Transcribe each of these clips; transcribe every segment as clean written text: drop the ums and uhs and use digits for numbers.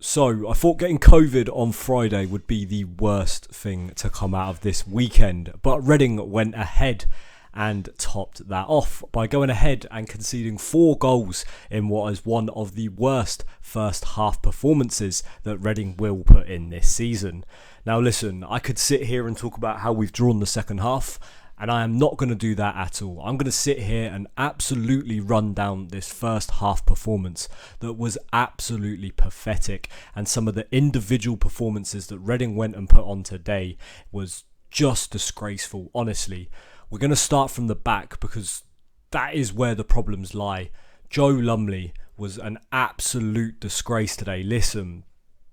So, I thought getting COVID on Friday would be the worst thing to come out of this weekend, but Reading went ahead and topped that off by going ahead and conceding 4 goals in what is one of the worst first half performances that Reading will put in this season. Now listen, I could sit here and talk about how we've drawn the second half, and I am not going to do that at all. I'm going to sit here and absolutely run down this first half performance that was absolutely pathetic, and some of the individual performances that Reading went and put on today was just disgraceful, honestly. We're going to start from the back because that is where the problems lie. Joe Lumley was an absolute disgrace today. Listen,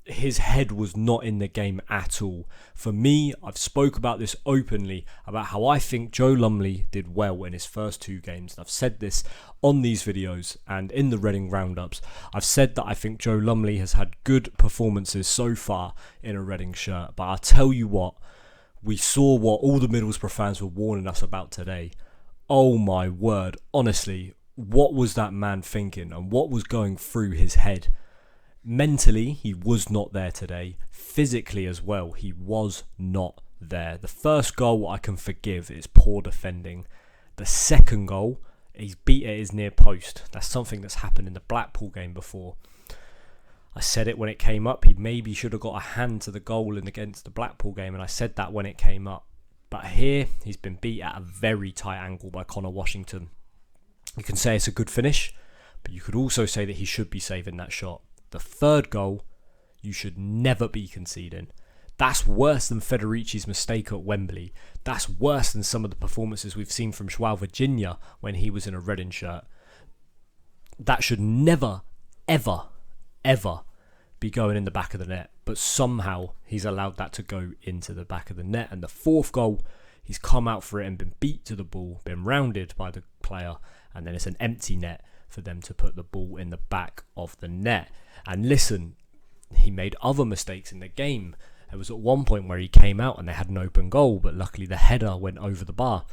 his head was not in the game at all. For me, I've spoke about this openly, about how I think Joe Lumley did well in his first 2 games. I've said this on these videos and in the Reading roundups. I've said that I think Joe Lumley has had good performances so far in a Reading shirt. But I'll tell you what, we saw what all the Middlesbrough fans were warning us about today. Oh my word, honestly, what was that man thinking and what was going through his head? Mentally, he was not there today. Physically as well, he was not there. The first goal I can forgive is poor defending. The second goal, he's beat at his near post. That's something that's happened in the Blackpool game before. I said it when it came up. He maybe should have got a hand to the goal in against the Blackpool game, and I said that when it came up. But here, he's been beat at a very tight angle by Connor Washington. You can say it's a good finish, but you could also say that he should be saving that shot. The third goal, you should never be conceding. That's worse than Federici's mistake at Wembley. That's worse than some of the performances we've seen from Joao Virginia when he was in a Reading shirt. That should never, ever be going in the back of the net, but somehow he's allowed that to go into the back of the net. And the fourth goal, he's come out for it and been beat to the ball, been rounded by the player, and then it's an empty net for them to put the ball in the back of the net. And listen, he made other mistakes in the game. There was at one point where he came out and they had an open goal, but luckily the header went over the bar.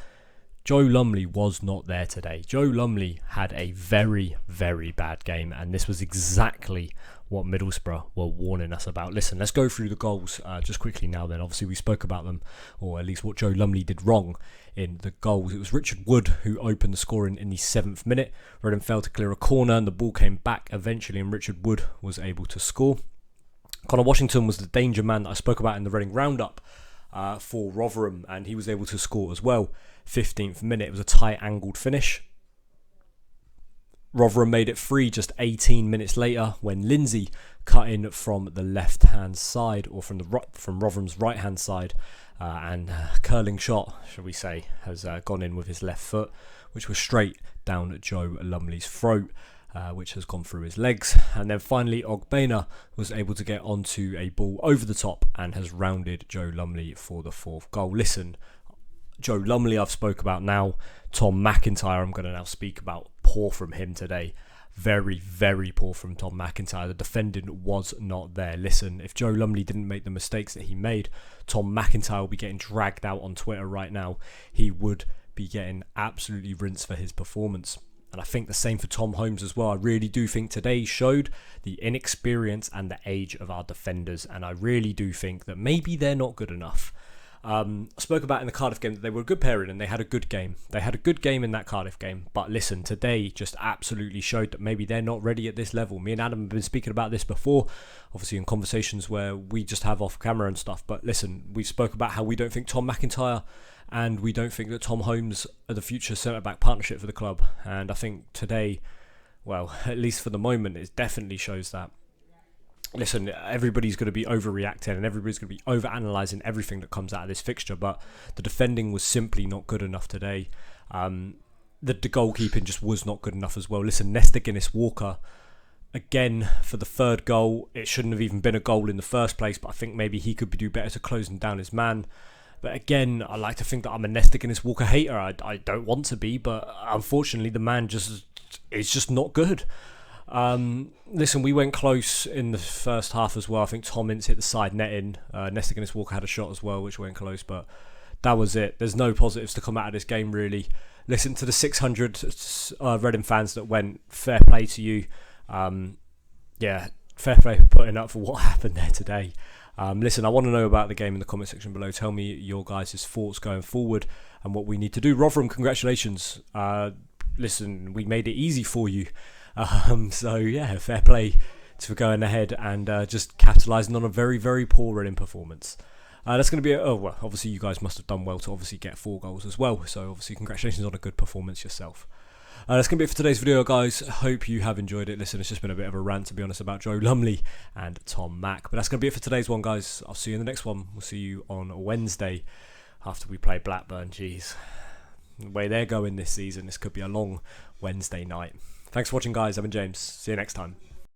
Joe Lumley was not there today. Joe Lumley had a very, very bad game, and this was exactly what Middlesbrough were warning us about. Listen, let's go through the goals just quickly now then. Obviously, we spoke about them, or at least what Joe Lumley did wrong in the goals. It was Richard Wood who opened the scoring in the 7th minute. Reading failed to clear a corner, and the ball came back eventually, and Richard Wood was able to score. Connor Washington was the danger man that I spoke about in the Reading roundup for Rotherham, and he was able to score as well. 15th minute, it was a tight angled finish. Rotherham made it 3 just 18 minutes later when Lindsay cut in from the left hand side, or from Rotherham's right hand side, and curling shot, shall we say, has gone in with his left foot, which was straight down Joe Lumley's throat, which has gone through his legs. And then finally Ogbena was able to get onto a ball over the top and has rounded Joe Lumley for the 4th goal. Listen, Joe Lumley I've spoke about now. Tom McIntyre I'm going to now speak about. Poor from him today. Very, very poor from Tom McIntyre. The defending was not there. Listen, if Joe Lumley didn't make the mistakes that he made, Tom McIntyre will be getting dragged out on Twitter right now. He would be getting absolutely rinsed for his performance. And I think the same for Tom Holmes as well. I really do think today showed the inexperience and the age of our defenders. And I really do think that maybe they're not good enough. I spoke about in the Cardiff game that they were a good pairing and they had a good game. They had a good game in that Cardiff game. But listen, today just absolutely showed that maybe they're not ready at this level. Me and Adam have been speaking about this before, obviously in conversations where we just have off camera and stuff. But listen, we spoke about how we don't think Tom McIntyre and we don't think that Tom Holmes are the future centre-back partnership for the club. And I think today, well, at least for the moment, it definitely shows that. Listen, everybody's going to be overreacting and everybody's going to be overanalyzing everything that comes out of this fixture, but the defending was simply not good enough today. The goalkeeping just was not good enough as well. Listen, Nesta Guinness-Walker, again, for the 3rd goal, it shouldn't have even been a goal in the first place, but I think maybe he could do better to closing down his man. But again, I like to think that I'm a Nesta Guinness-Walker hater. I don't want to be, but unfortunately the man is just not good. Listen, we went close in the first half as well. I think Tom Ince hit the side netting. Nesta Guinness-Walker had a shot as well, which went close, but that was it. There's no positives to come out of this game, really. Listen to the 600 Reading fans that went, fair play to you. Yeah, fair play for putting up for what happened there today. Listen, I want to know about the game in the comment section below. Tell me your guys' thoughts going forward and what we need to do. Rotherham, congratulations. Listen, we made it easy for you. So yeah, fair play for going ahead and just capitalising on a very, very poor Reading performance. That's going to be well, obviously you guys must have done well to obviously get 4 goals as well. So obviously congratulations on a good performance yourself. That's going to be it for today's video, guys. Hope you have enjoyed it. Listen, it's just been a bit of a rant, to be honest, about Joe Lumley and Tom Mack. But that's going to be it for today's one, guys. I'll see you in the next one. We'll see you on Wednesday after we play Blackburn. Jeez. The way they're going this season, this could be a long Wednesday night. Thanks for watching, guys. I've been James. See you next time.